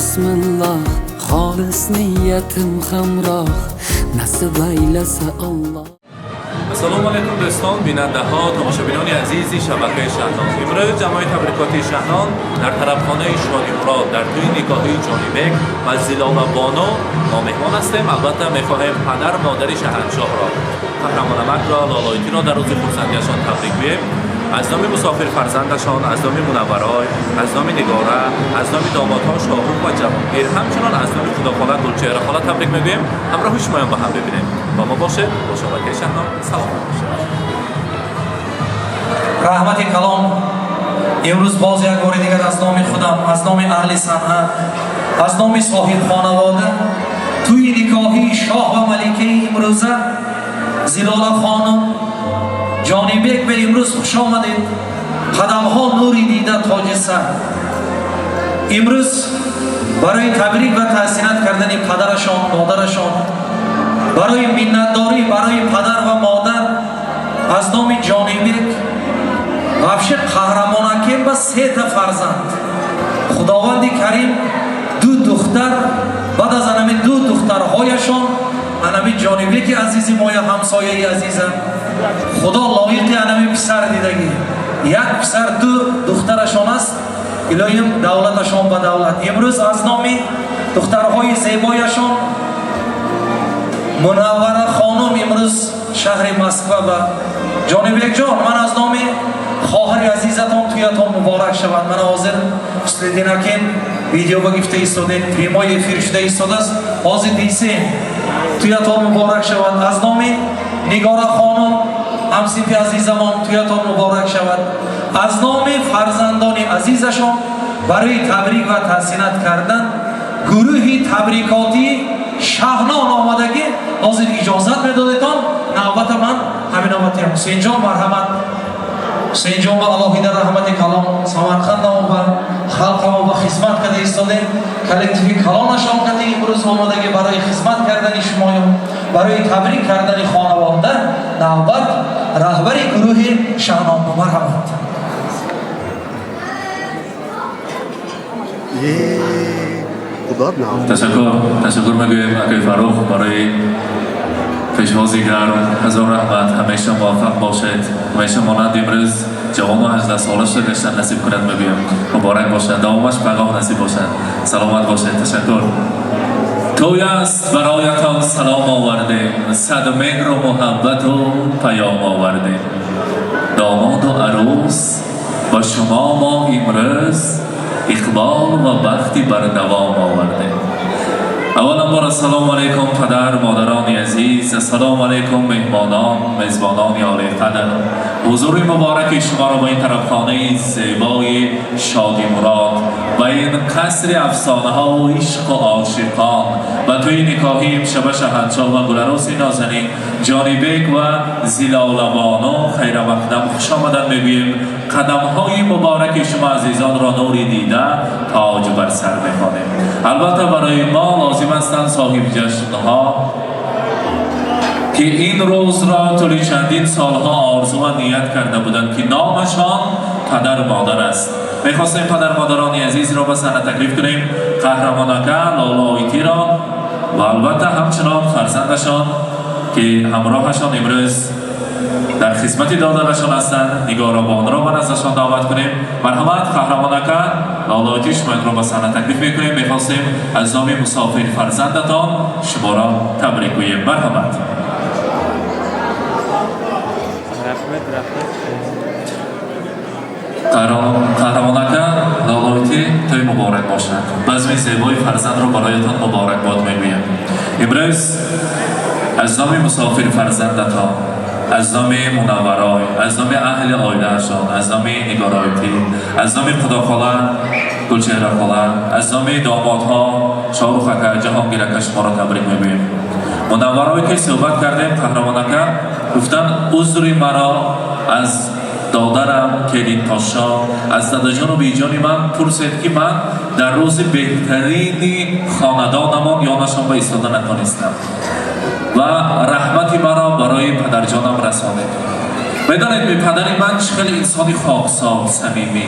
bismillah xolis niyatim hamroh nasib aylasa Alloh. السلام علیکم دوستان، بیننده ها، تماشابینان عزیزی شبکه شهنان. امروز جماعت تبریکاتی شهنان در طرفخانه شادی مراد در توی نکاحی جانی بک و زلال بانو ما مهمان هستیم. البته میخواهیم پدر مادر شاهنشاه را، قهرمانمک را، لالایتی را در روز خرسندیشان تبریک بگوییم. از نام مسافر فرزندشان، از نام منورای، از نام نگاره، از نام دامادها شاهرخ و جوانگیر، همچنان از نام خداخواله گلچهره خاله تبریک میگوییم. همراه شما با هم ببینیم. با ما باشید. با شبکه شهنان سلام باشید. رحمت کلام امروز باز یک بار دیگر از نام خودم، از نام اهل صنعت، از نام صاحب خانواده توی نکاحی شاه و ملکه امروزه زلال خانم جانی بک به امروز خوش آمدید. قدم ها نوری دیده تاج سر. امروز برای تبریک و تحسینات کردن پدرشان، مادرشان، برای منتداری برای پدر و مادر از نام جانی بک وابشه قهرمانکیم با 3 تا فرزند خداوند کریم 2 دختر بعد از انمی 2 دخترهایشان انمی جانی بک عزیز ما یا همسایه عزیزم خدا لایق انمی پسر دیدگی 1 پسر 2 دخترشان است. الهیم دولتشان به دولت. امروز از نام دخترهای زیبایشان منوره خانم امروز شهر مسکو و جانی بک جان من از نام خواهر عزیزتان تویتان مبارک شود. من حاضر سلیدینکین ویدیو با گفته ایستاده پریمای افیر شده ایستاده است. حاضر دیسیم تویتان مبارک شود. از نام نگاره خانم همسیف عزیزمان تویتان مبارک شود. از نام فرزندان عزیزشان برای تبریک و تحسینات کردن گروهی تبریکاتی شهنان آمدگی حاضر اجازت میدادتان. نوبت من همین نوبتیم. حسین جان مرحمت. حسین جان با الهی رحمت کلام سمرقند و خلق ما با خدمت کرده ایستاده. کلکتیو کلانشان کرده امروز آمدگی برای خدمت کردن شما برای تبریک کردن خانواده. نوبت رهبر گروه شهنان مرحمت. تشکر میگویم اکای فروخ برای پیشوازی گرم. هزار رحمت. همیشه موفق باشید. همیشه مانند امروز جوان و 18 سالش داشتن نصیب کنند میگویم. مبارک باشد. دوامش پیغام نصیب باشد. سلامت باشید. تشکر. توی است برایتان سلام آوردیم. صد مهر و محبت و پیام آوردیم. داماد و عروس با شما ما امروز اقبال و بختی بر دوام آورده. اولا بار السلام علیکم پدر مادران عزیز، السلام علیکم مهمانان میزبانان عالی قدر. حضور مبارک شما را با این طرفخانه زیبای شادی مراد و این قصر افسانه ها و عشق و عاشقان و توی نکاحی امشب شاهنشاه و گلعروس نازنین جانی بک و زلال بانو خیر مقدم خوش آمدن میگوییم. قدم های مبارک شما عزیزان را نوری دیده تاج بر سر میخوانیم. البته برای ما لازم هستند صاحب جشنها که این روز را طول چندین سالها آرزو و نیت کرده بودند که نامشان پدر مادر است. میخواستیم پدر مادران عزیز را به صحنه تکلیف کنیم. قهرمانکه لالایتی را و البته همچنان فرزندشان که همراهشان امروز در خدمت دادرشان هستند نگاره بان را به نزدشان دعوت کنیم. مرحمت قهرمانکه لالایتی شما را به صحنه تکلیف میکنیم. میخواستیم از نام مسافر فرزندتان شما را تبریک گوییم. مرحمت. قهرمانکه لالایتی توی مبارک باشد. بزم زیبای فرزند را برایتان مبارک باد میگویم. امروز از نام مسافر فرزندتان، از نام منورای، از نام اهل آیلهشان، از نام نگارایتی، از نام خداخواله گلچهره خاله، از نام دامادها شاهرخ اکا جهانگیر شما را تبریک میگویم. منورایی که صحبت کردیم قهرمانکه گفتن عذر مرا از دادرم کلین پاشا از دادجان و بیجانی من پرسید که من در روز بهترین خاندانمان یا نشان به ایستاده نتانستم و رحمتی مرا برای پدرجانم رسانید. میدانید می پدری من خیلی انسانی خاکسار صمیمی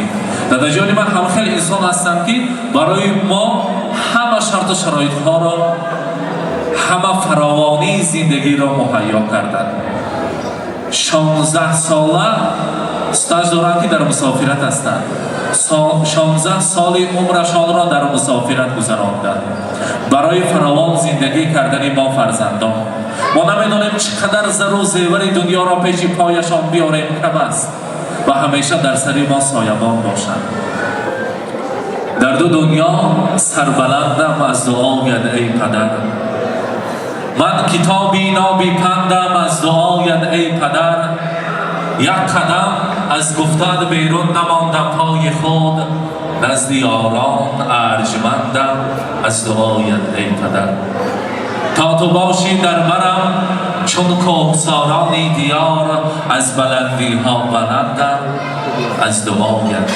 در جانی من هم خیلی انسان هستم که برای ما همه شرط و شرایط ها را همه فراوانی زندگی را مهیا کردند 16 ساله استاج دارند که در مسافرت هستند 16 سال عمرشان را در مسافرت گذراندند برای فراوان زندگی کردن ما فرزندان ما نمیدانیم چقدر زر و زیور دنیا را پیش پایشان بیاریم کم است و همیشه در سر ما سایبان باشند در دو دنیا سربلندم از دعایت ای پدر من کتابی نابی پندم از دعایت ای پدر یک قدم از گفتن بیرون نماندم پای خود نزد یاران ارجمندم از دعایت ای پدر تا تو باشی در برم چون کوهسارانی دیار از بلندی ها بلندم از دعایت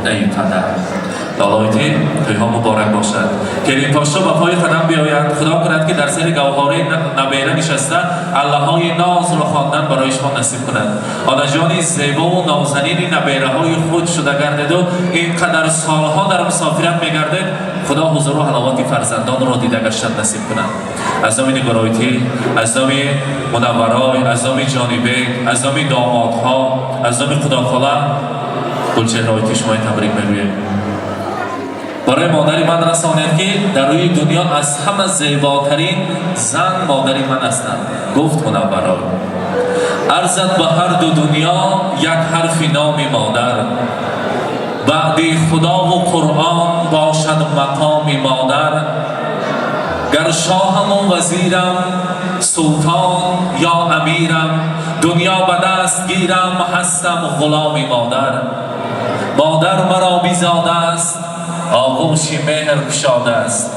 ای پدر لالایتی تویها مبارک باشد کریم پاشا به پای قدم بیاید خدا کند که در سر گوهاره نبیره نشسته الله های ناز را خواندن برایشان نصیب کند آنجانی زیبا و نازنین نبیره های خود شده گردد و اینقدر سالها در مسافرت میگردد خدا حضور و حلاوت فرزندان را دیده گشتن نصیب کند از نام نگارایتی از نام منورای از نام جانبه از نام دامادها از نام خدا خاله گلچهرایتی شما تبریک میگویم برای مادری من رسانید که در روی دنیا از همه زیباترین زن مادری من هستند گفت منورای عرضت به هر دو دنیا یک حرف نام مادر بعدی خدا و قرآن باشد مقام مادر گر شاهم و وزیرم سلطان یا امیرم دنیا به دست گیرم هستم غلام مادر مادر مرا بیزاده است آغوش مهر گشاده است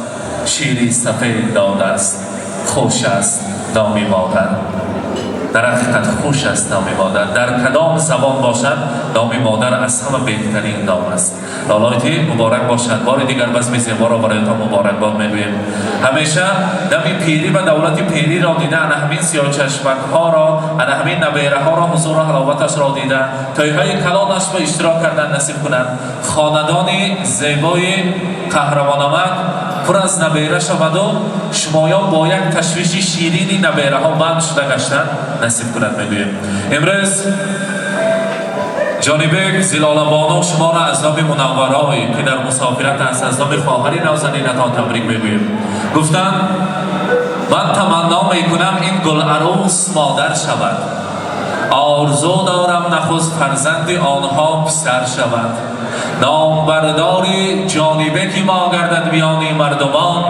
شیری سفید داده است خوش است نام مادر در حقیقت خوش است نام مادر در کدام زبان باشد نام مادر از همه بهترین نام است لالایتی مبارک باشد بار دیگر بزم زیبا را برایتان مبارکباد میگوییم همیشه دم پیری و دولت پیری را دیده همین سیاه چشمک ها را همین نبیره ها را حضور و حلاوتش را دیده تایهای کلانش به اشتراک کردن نصیب کنند خاندان زیبای قهرمانآمد پر از نبیره شود و شمایان با یک تشویش شیرینی نبیره ها بند شده گشتند نصیب کند میگوییم امروز جانبه زلالبانو شما را از نام منورای که در مسافرت است از نام خواهری نازنینتان تبریک میگوییم گفتن من تمنا میکنم این گل عروس مادر شود آرزو دارم نخست فرزند آنها پسر شود نامبرداری جانبه که ما گردد بیان مردمان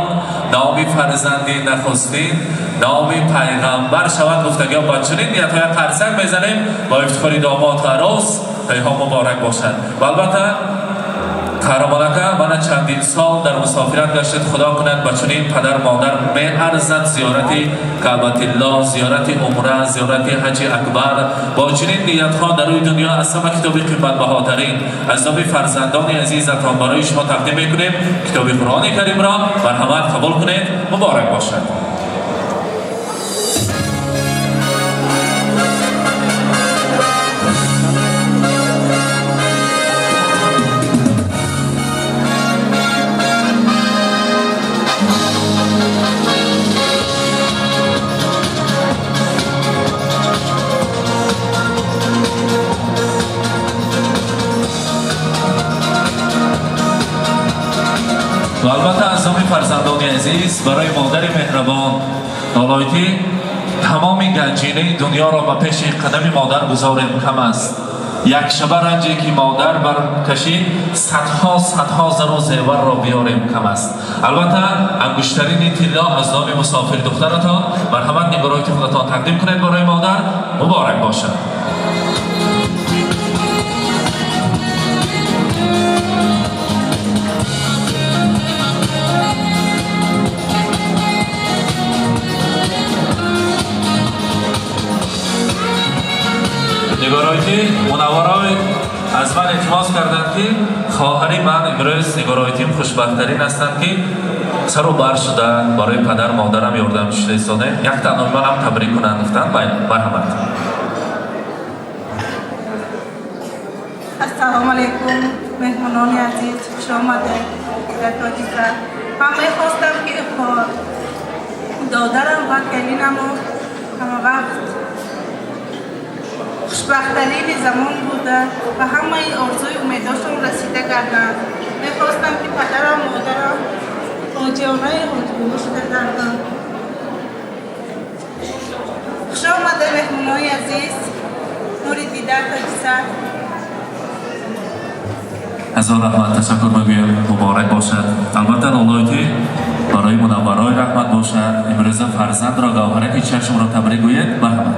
نام فرزندی نخستین نام پیغمبر شود گفتگی با چنین نیت های قرصک میزنیم با افتخاری داماد و عروس تایها مبارک باشد و البته قهرمانکه من چندین سال در مسافرت گشتید خدا کند با چنین پدر مادر می‌ارزد زیارت کعبه الله زیارت عمره زیارت حج اکبر با چنین نیت‌ها در روی دنیا از همه کتاب قیمت بهاترین از نام فرزندان عزیزتان برای شما تقدیم می‌کنیم کتاب قرآن کریم را مرحمت قبول کنید مبارک باشد و البته از نام فرزندان عزیز برای مادر مهربان لالایتی تمام گنجینه دنیا را به پیش قدم مادر گذاریم کم است یک شبه رنجی که مادر برکشید صدها زر و زیور را بیاریم کم است البته انگشترین طلا از نام مسافر دخترتان مرحمت نگارایت خودتان تقدیم کنید برای مادر مبارک باشد نگارایتی منورای از من التماس کردند که خواهری من امروز نگارایتیم خوشبختترین هستند که سر و بر شده برای پدر مادرم یاردم شده ایستاده یک تنها من هم تبریک کنند گفتند مرحمت السلام علیکم مهمانان عزیز، خوش آمدید در تاجیکستان. من میخواستم که دادرم و کلینم همه وقت خوشبخت‌ترین زمان بوده و همه آرزوی امیداشون رسیده کردن. میخواستم که پدرم مادرم حاجیانه حاجی شده کردن. خوش آمده مهمانان عزیز، نور دیدار تاجیکستان. هزار رحمت تشکر میگویم. مبارک باشد. البته اولایتی برای منورای رحمت باشد. امروز فرزند را گوهره که چشم را تبریک گوید. مرحبا.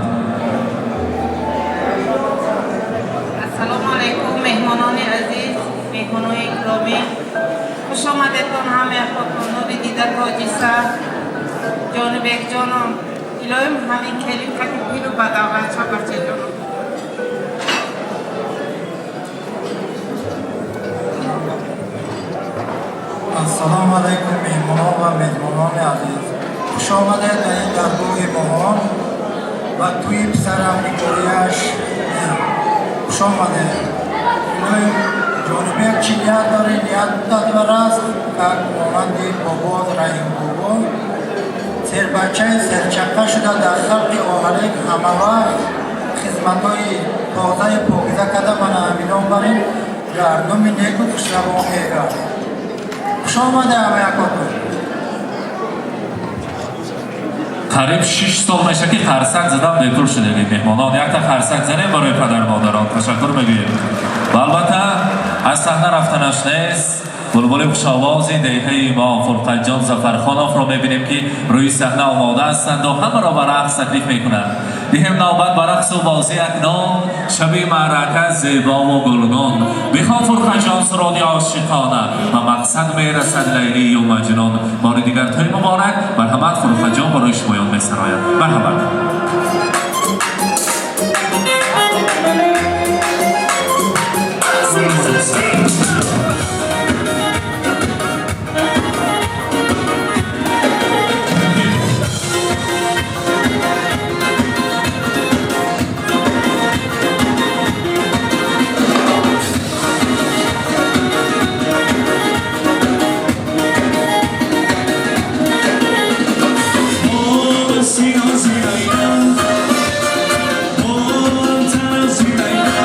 السلام علیکم مهمانان عزیز، مهمانان گرامی، خوش آمدتون همه خودتون دیده تاجیکستان. جانب یک جانم الهیم همین کلیم که پیرو بداغت چه بچه جانم. السلام علیکم مهمانان و مهمانان عزیز، خوش آمدید در این درگاه مامان و توی پسرم نگاهیش خوش آمدید. اینای جانبی چی نیت داره؟ نیت دادور است که مانند بابا رحیم بابا سر بچه سرچپه شده در خلق آهرک همه وقت خدمت‌های تازه پاکیزه کرده من امینان بریم گردم نیک و خوشروان خیرد. خوش آمده همه یکاتون. قریب 6 سال میشه که خرسک زدم دکتر شده مهمانان. یک تا خرسک زنیم برای پدر مادران تشکر میگویم. و البته از صحنه رفتنش نیست. بلبل خوش‌آوازی دهه ما فرقت جان ظفرخانوف را میبینیم که روی صحنه آماده هستند و همه را به رقص تکلیف میکنند. دهیم نوبت به رقص و بازی اکنون شب معرکه زیبا و گلگون. میخوام فرقت جان سرودی عاشقانه و مقصد میرسد لیلی و مجنون. بار دیگر توی مبارک مرحمت فرقت جان برای شمایان میسراید. مرحمت. Oh,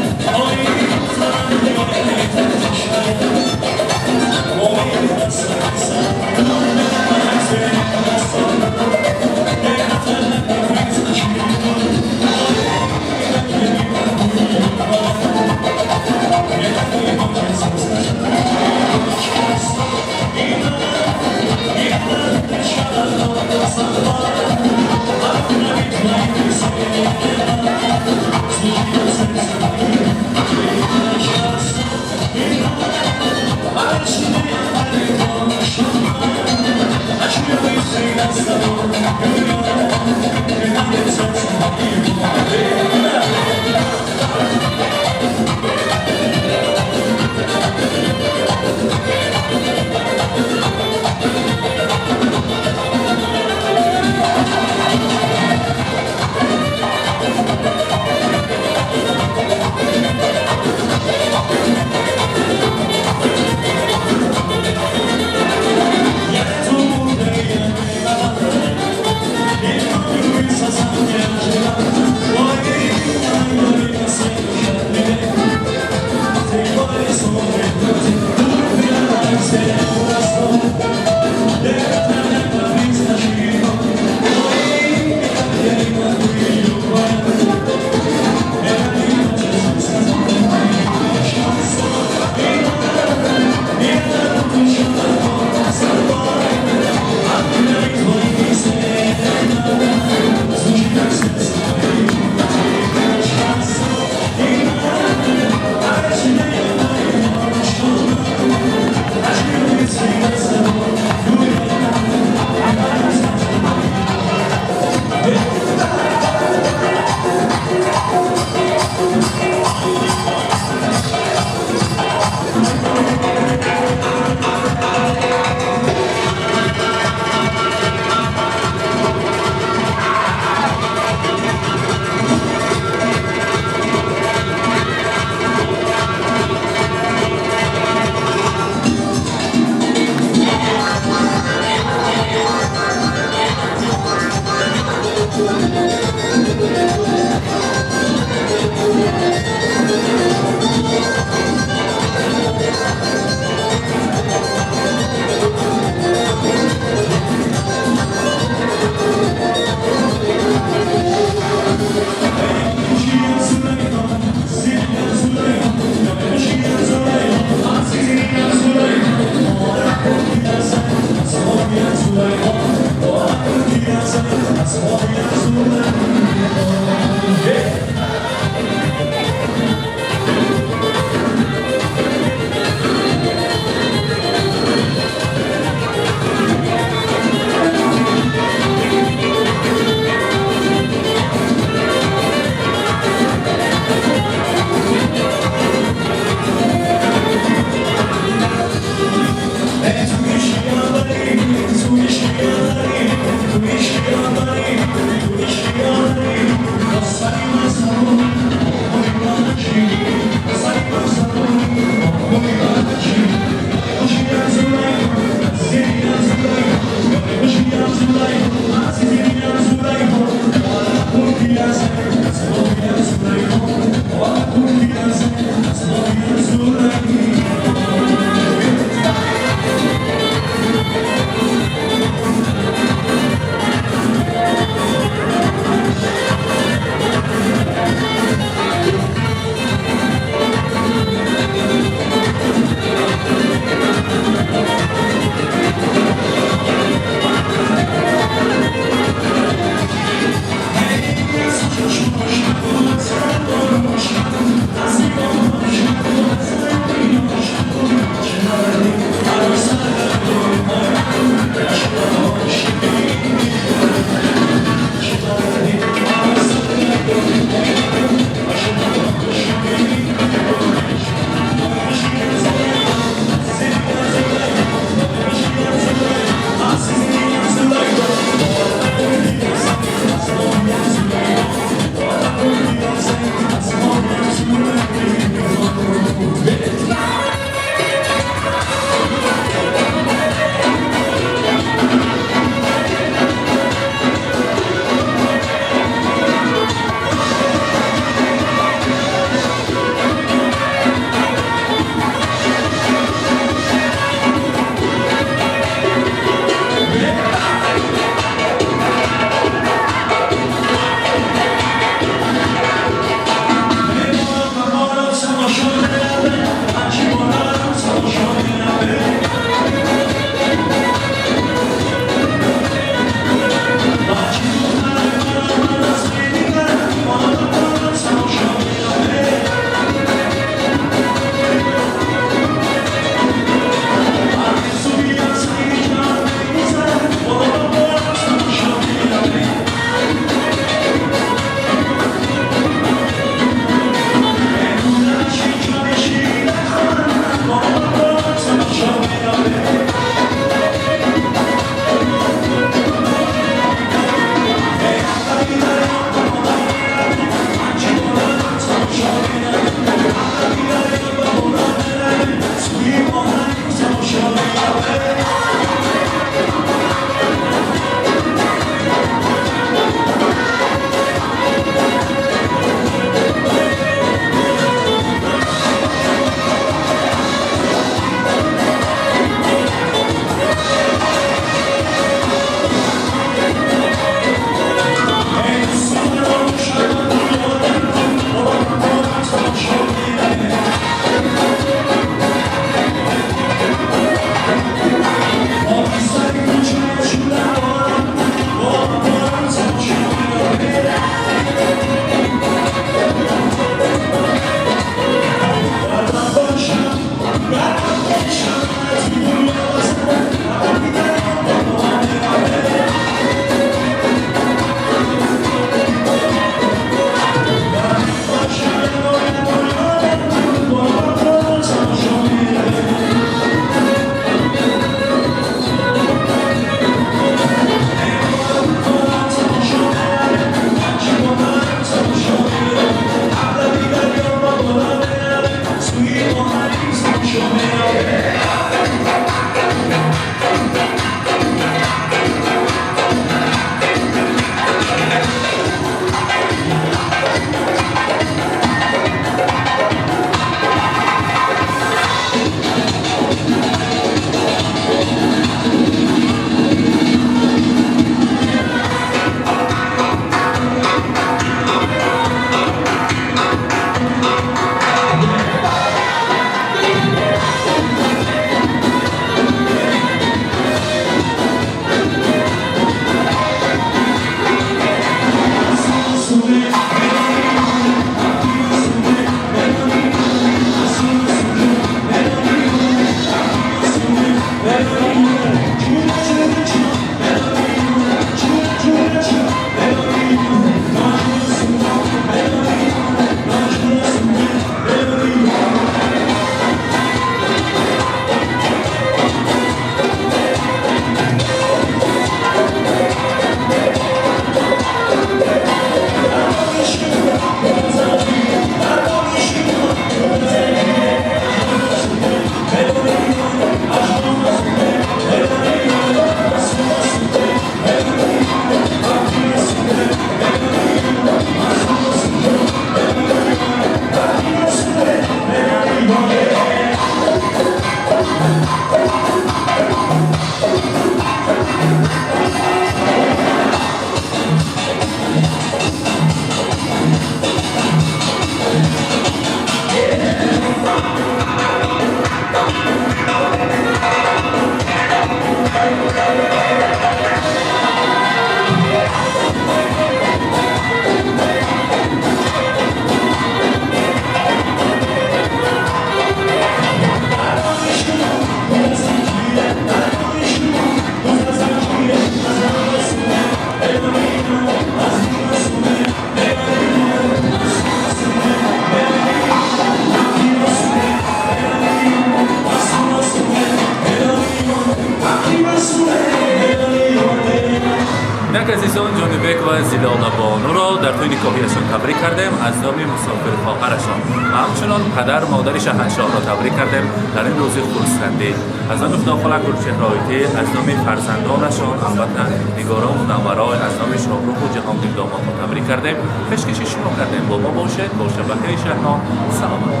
یک عزیزان جانبک و زیلالا بانو را در طول نکاحیشان تبریک کردیم از نام مسافر خواهرشان و همچنان پدر مادر شاهنشاه را تبریک کردیم در این روز خرسندی. از نام خداخالق گلچهرهایتی از نام فرزندانشان البته نگاران و نوه‌رای از نام شاهرخ و جهانگیر داماد را تبریک کردیم. پیشکشی شما کردیم. با ما باشید با شبکه شهرنامه. سلام.